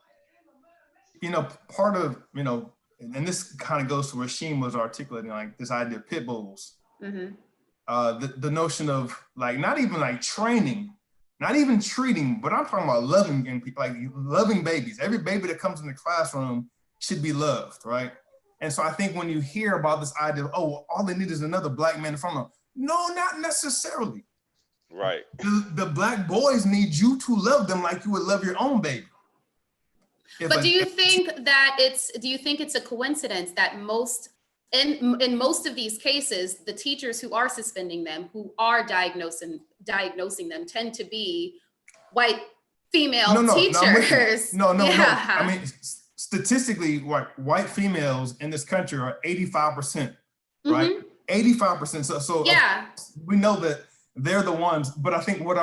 Part of, and this kind of goes to where Sheen was articulating, like this idea of pit bulls. The notion of like, not even like training, not even treating, but I'm talking about loving and like loving babies. Every baby that comes in the classroom should be loved, right? And so I think when you hear about this idea of, oh, all they need is another Black man in front of them. No, not necessarily. Right. The Black boys need you to love them like you would love your own baby. But do you think it's a coincidence that in most of these cases, the teachers who are suspending them, who are diagnosing them, tend to be white female teachers? No. I mean, statistically, white females in this country are 85%, right? 85%. So yeah, we know that they're the ones. But I think what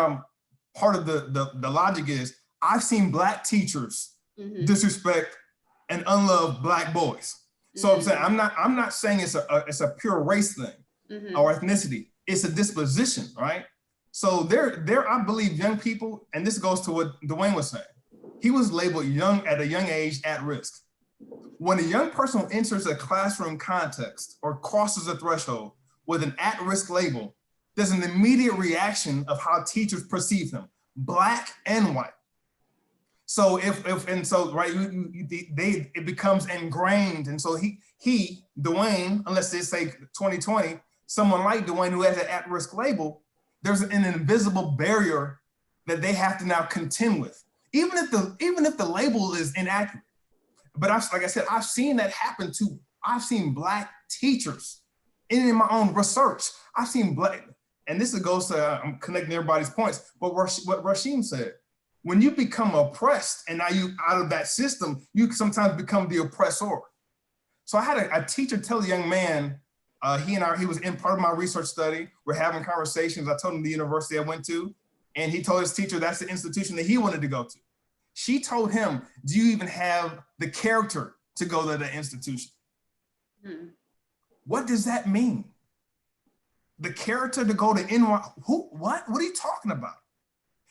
part of the logic is, I've seen Black teachers disrespect and unlove Black boys. So I'm saying I'm not saying it's a pure race thing or ethnicity. It's a disposition, right? So there I believe young people, and this goes to what Dwayne was saying. He was labeled young at a young age at risk. When a young person enters a classroom context or crosses a threshold with an at-risk label, there's an immediate reaction of how teachers perceive them, Black and white. So it becomes ingrained. And so he, Dwayne, unless they say 2020, someone like Dwayne who has an at-risk label, there's an invisible barrier that they have to now contend with, even if the label is inaccurate. But like I said, I've seen that happen too. I've seen Black teachers in my own research. I've seen Black, and this goes to, I'm connecting everybody's points, but what Rasheem said, when you become oppressed and now you out of that system, you sometimes become the oppressor. So I had a teacher tell a young man, he was in part of my research study. We're having conversations. I told him the university I went to. And he told his teacher that's the institution that he wanted to go to. She told him, do you even have the character to go to the institution? What does that mean? The character to go to NY, what are you talking about?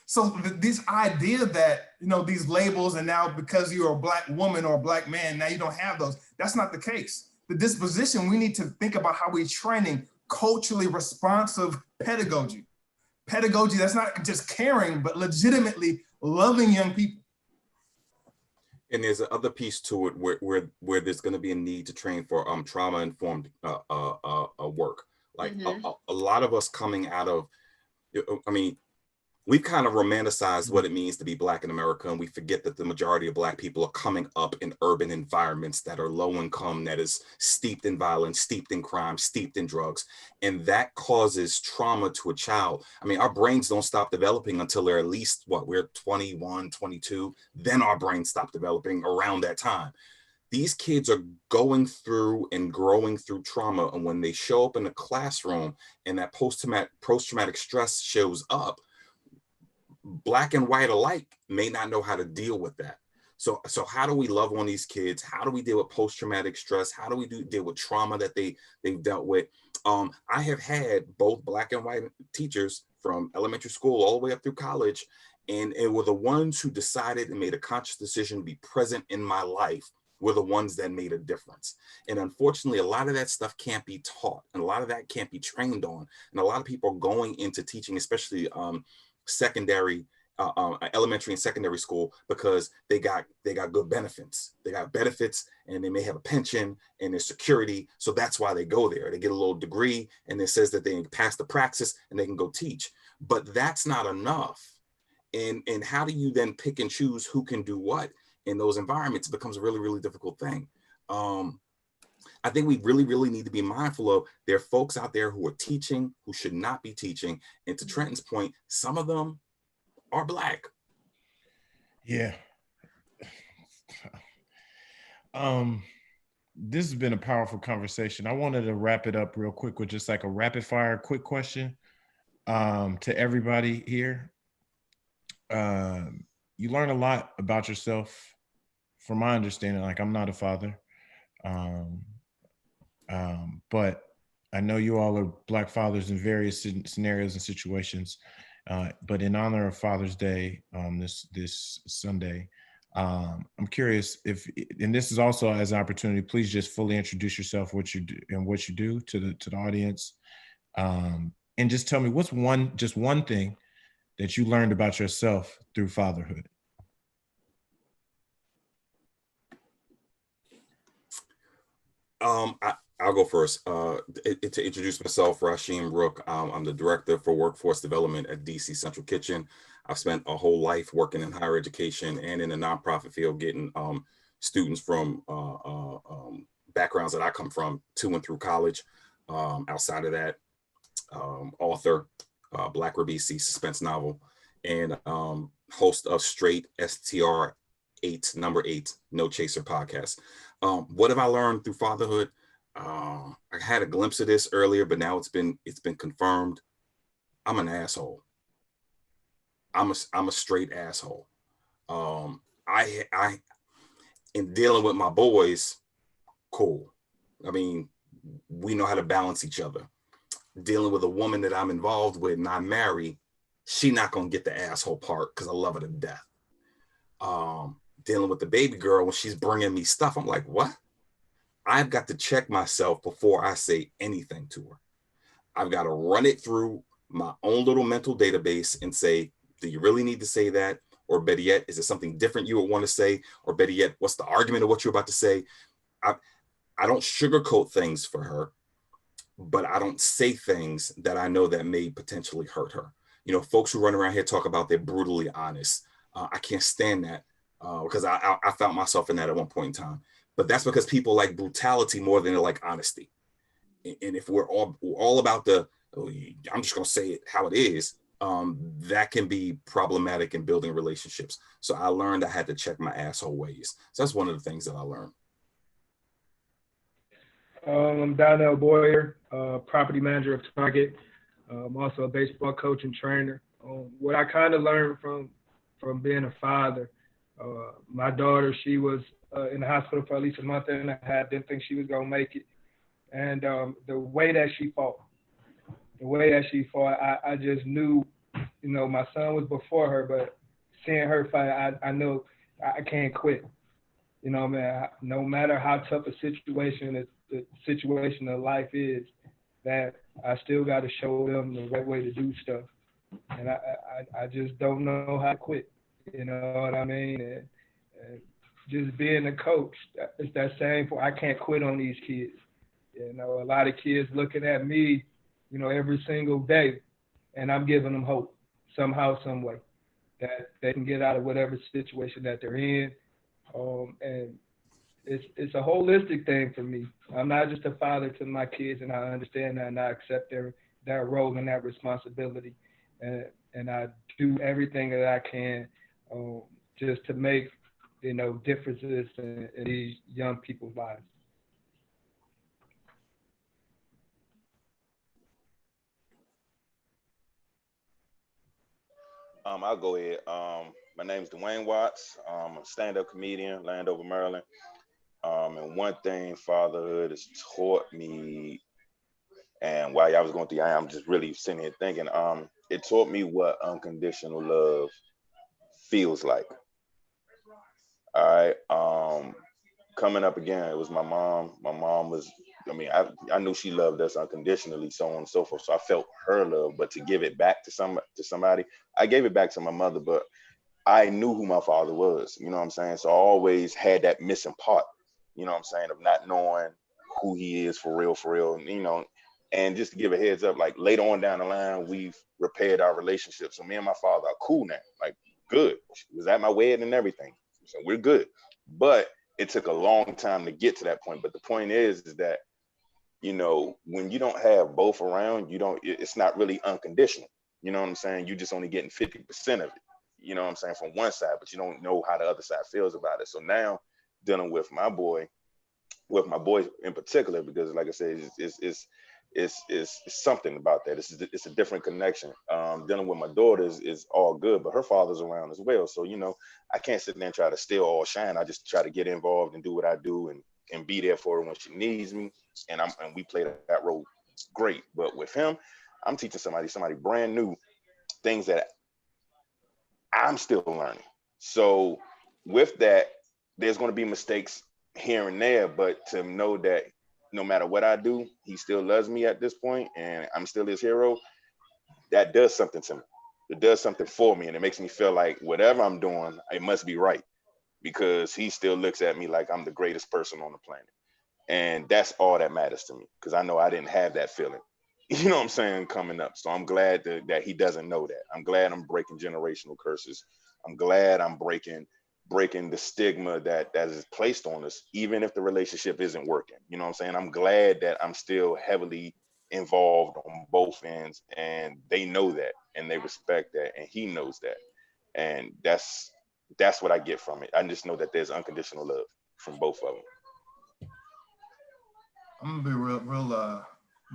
So this idea that, these labels, and now because you're a Black woman or a Black man, now you don't have those, that's not the case. The disposition, we need to think about how we're training culturally responsive pedagogy. Pedagogy that's not just caring, but legitimately loving young people. And there's another piece to it where there's going to be a need to train for trauma-informed work. Like a lot of us coming out of, we've kind of romanticized what it means to be Black in America, and we forget that the majority of Black people are coming up in urban environments that are low income, that is steeped in violence, steeped in crime, steeped in drugs, and that causes trauma to a child. Our brains don't stop developing until they're at least, we're 21, 22, then our brains stop developing around that time. These kids are going through and growing through trauma, and when they show up in the classroom and that post-traumatic stress shows up, Black and white alike may not know how to deal with that. So how do we love on these kids? How do we deal with post-traumatic stress? How do we deal with trauma that they've dealt with? I have had both Black and white teachers from elementary school all the way up through college, and it were the ones who decided and made a conscious decision to be present in my life were the ones that made a difference. And unfortunately, a lot of that stuff can't be taught, and a lot of that can't be trained on. And a lot of people are going into teaching, especially secondary, elementary and secondary school, because they got good benefits. They got benefits, and they may have a pension and there's security. So that's why they go there. They get a little degree, and it says that they can pass the praxis and they can go teach. But that's not enough. And how do you then pick and choose who can do what in those environments? It becomes a really, really difficult thing. I think we really, really need to be mindful of there are folks out there who are teaching who should not be teaching. And to Trenton's point, some of them are Black. Yeah. This has been a powerful conversation. I wanted to wrap it up real quick with just like a rapid fire quick question to everybody here. You learn a lot about yourself. From my understanding, like, I'm not a father. But I know you all are Black fathers in various scenarios and situations. But in honor of Father's Day, this Sunday, I'm curious if, and this is also as an opportunity, please just fully introduce yourself, what you do and what you do to the audience, and just tell me what's one thing that you learned about yourself through fatherhood. I'll go first. To introduce myself, Rasheem Rook. I'm the Director for Workforce Development at DC Central Kitchen. I've spent a whole life working in higher education and in the nonprofit field, getting students from backgrounds that I come from to and through college. Outside of that, author, Black Rabisi suspense novel, and host of Straight STR 8, number 8, No Chaser podcast. What have I learned through fatherhood? I had a glimpse of this earlier, but now it's been confirmed. I'm an asshole. I'm a straight asshole. I in dealing with my boys, cool. We know how to balance each other. Dealing with a woman that I'm involved with and I marry, she not gonna get the asshole part because I love her to death. Dealing with the baby girl when she's bringing me stuff, I'm like, what? I've got to check myself before I say anything to her. I've got to run it through my own little mental database and say, do you really need to say that? Or better yet, is it something different you would want to say? Or better yet, what's the argument of what you're about to say? I don't sugarcoat things for her, but I don't say things that I know that may potentially hurt her. Folks who run around here talk about they're brutally honest. I can't stand that because I found myself in that at one point in time. But that's because people like brutality more than they like honesty. And if we're all about I'm just going to say it how it is, that can be problematic in building relationships. So I learned I had to check my asshole ways. So that's one of the things that I learned. I'm Donnell Boyer, property manager of Target. I'm also a baseball coach and trainer. What I kind of learned from being a father, my daughter, she was in the hospital for at least a month and a half, didn't think she was going to make it. And the way that she fought, I just knew, you know, my son was before her, but seeing her fight, I know I can't quit. You know, man, no matter how tough a situation the situation of life is, that I still got to show them the right way to do stuff. And I just don't know how to quit. You know what I mean? And just being a coach, it's that same, I can't quit on these kids. You know, a lot of kids looking at me, you know, every single day, and I'm giving them hope somehow, some way, that they can get out of whatever situation that they're in. And it's a holistic thing for me. I'm not just a father to my kids, and I understand that, and I accept that role and that responsibility. And I do everything that I can just to make, you know, differences in these young people's lives. I'll go ahead. My name's Dwayne Watts. I'm a stand-up comedian, Landover, Maryland. And one thing fatherhood has taught me, and while y'all was going through, I'm just really sitting here thinking, it taught me what unconditional love feels like. All right. Coming up again, it was my mom. My mom was, I mean, I knew she loved us unconditionally, so on and so forth. So I felt her love, but to give it back to somebody, I gave it back to my mother, but I knew who my father was, you know what I'm saying? So I always had that missing part, you know what I'm saying, of not knowing who he is for real, you know. And just to give a heads up, like later on down the line, we've repaired our relationship. So me and my father are cool now, like good. She was at my wedding and everything. So we're good. But it took a long time to get to that point. But the point is that, you know, when you don't have both around, it's not really unconditional. You know what I'm saying? You just only getting 50% of it, you know what I'm saying, from one side, but you don't know how the other side feels about it. So now dealing with my boy in particular, because like I said, it's something about that. It's a different connection. Dealing with my daughter is all good, but her father's around as well. So, you know, I can't sit there and try to steal all shine. I just try to get involved and do what I do and be there for her when she needs me. And we play that role great. But with him, I'm teaching somebody brand new things that I'm still learning. So with that, there's going to be mistakes here and there, but to know that no matter what I do, he still loves me at this point and I'm still his hero, that does something to me. It does something for me, and it makes me feel like whatever I'm doing, it must be right, because he still looks at me like I'm the greatest person on the planet. And that's all that matters to me, because I know I didn't have that feeling, you know what I'm saying, coming up. So I'm glad that he doesn't know that. I'm glad I'm breaking generational curses. I'm glad I'm breaking the stigma that is placed on us, even if the relationship isn't working. You know what I'm saying? I'm glad that I'm still heavily involved on both ends, and they know that and they respect that, and he knows that. And that's what I get from it. I just know that there's unconditional love from both of them. I'm gonna be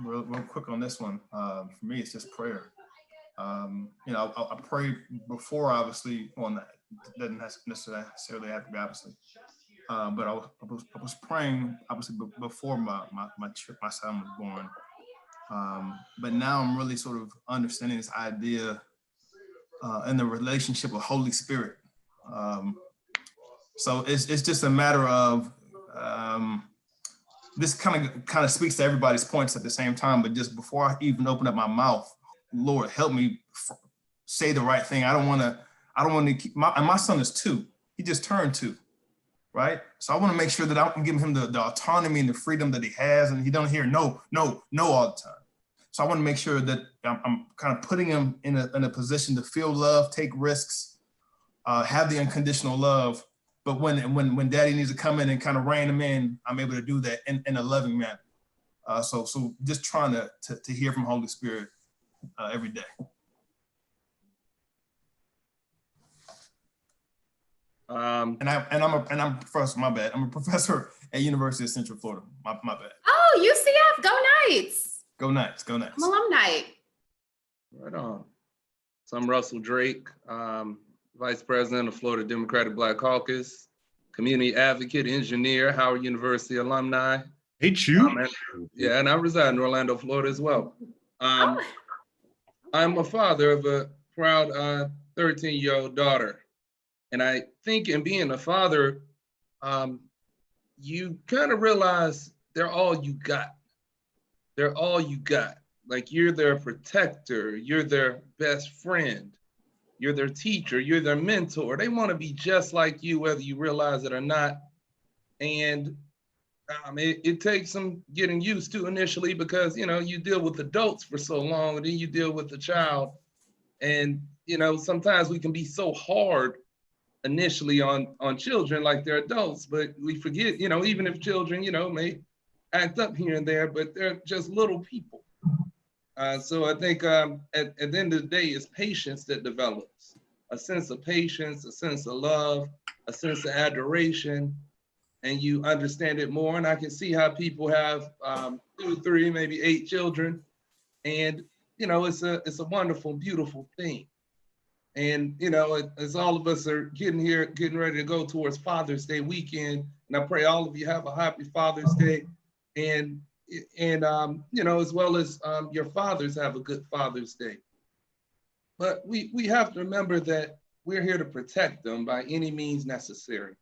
real quick on this one. For me, it's just prayer. You know, I pray before, obviously, on that. It doesn't necessarily have to be, obviously. But I was praying, obviously, before my son was born. But now I'm really sort of understanding this idea in the relationship of Holy Spirit. So it's just a matter of this kind of speaks to everybody's points at the same time. But just before I even open up my mouth, Lord, help me say the right thing. I don't want to keep my son is 2. He just turned 2, right? So I want to make sure that I'm giving him the autonomy and the freedom that he has, and he don't hear no all the time. So I want to make sure that I'm kind of putting him in a position to feel love, take risks, have the unconditional love. But when daddy needs to come in and kind of rein him in, I'm able to do that in a loving manner. So just trying to hear from Holy Spirit every day. And I'm a professor. My bad. I'm a professor at University of Central Florida. My bad. Oh, UCF, go Knights! Go Knights! Go Knights! I'm alumni. Right on. So I'm Russell Drake, Vice President of Florida Democratic Black Caucus, community advocate, engineer, Howard University alumni. Hey, you. And I reside in Orlando, Florida as well. I'm a father of a proud 13-year-old daughter. And I think in being a father, you kind of realize they're all you got. They're all you got. Like, you're their protector, you're their best friend, you're their teacher, you're their mentor. They want to be just like you, whether you realize it or not. And it takes some getting used to initially, because, you know, you deal with adults for so long, and then you deal with the child. And, you know, sometimes we can be so hard initially on children like they're adults, but we forget, you know, even if children, you know, may act up here and there, but they're just little people. So I think at the end of the day, it's patience that develops, a sense of patience, a sense of love, a sense of adoration, and you understand it more. And I can see how people have 2, 3, maybe 8 children, and, you know, it's a wonderful, beautiful thing. And, you know, as all of us are getting ready to go towards Father's Day weekend, and I pray all of you have a happy Father's Day, and you know, as well as your fathers have a good Father's Day. But we have to remember that we're here to protect them by any means necessary.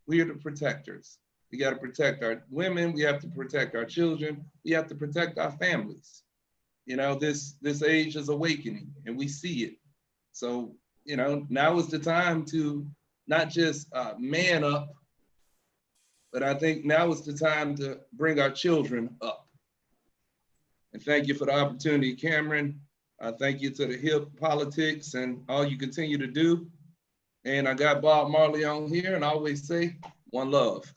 We're the protectors. We got to protect our women. We have to protect our children. We have to protect our families. You know, this age is awakening, and we see it. So, you know, now is the time to not just man up, but I think now is the time to bring our children up. And thank you for the opportunity, Cameron. Thank you to the HIP politics and all you continue to do. And I got Bob Marley on here, and I always say, one love.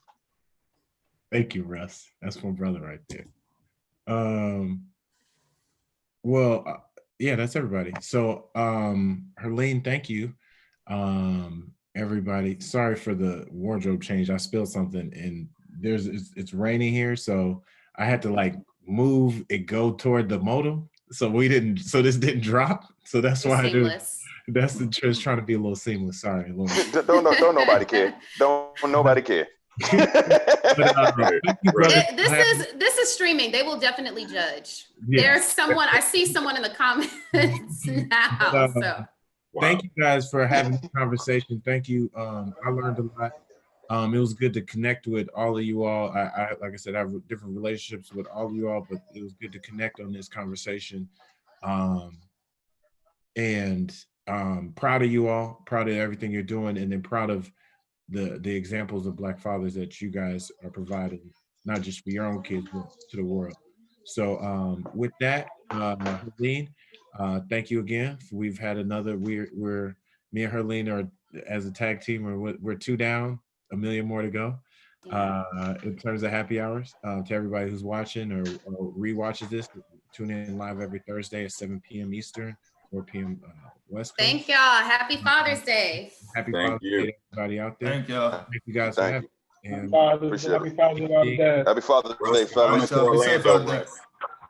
Thank you, Russ. That's my brother right there. Well, yeah, that's everybody. So, Herlene, thank you. Everybody, sorry for the wardrobe change. I spilled something, and it's raining here, so I had to like move it, go toward the modem, so this didn't drop. So that's why that's just trying to be a little seamless. Sorry, don't nobody care. Don't nobody care. This is streaming. They will definitely judge. Yeah. There's someone, I see someone in the comments now. So thank you guys for having the conversation. Thank you. I learned a lot. It was good to connect with all of you all. I like I said, I have different relationships with all of you all, but it was good to connect on this conversation. And proud of you all, proud of everything you're doing, and then proud of the examples of Black fathers that you guys are providing, not just for your own kids, but to the world. So with that, Herlene, thank you again. We've had another, we're me and Herlene are as a tag team, we're 2 down, 1 million more to go. In terms of happy hours, to everybody who's watching or rewatches this, tune in live every Thursday at 7 p.m. Eastern, 4 p.m. West Coast. Thank y'all. Happy Father's Day. Happy Father's Day to everybody out there. Thank y'all. Thank you guys for having me. Happy Father's Day. Happy Father's Day, fellas.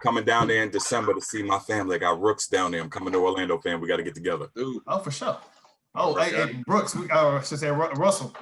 Coming down there in December to see my family. I got Rooks down there. I'm coming to Orlando, fam. We got to get together. Oh, for sure. Oh, hey, Brooks, I should say Russell.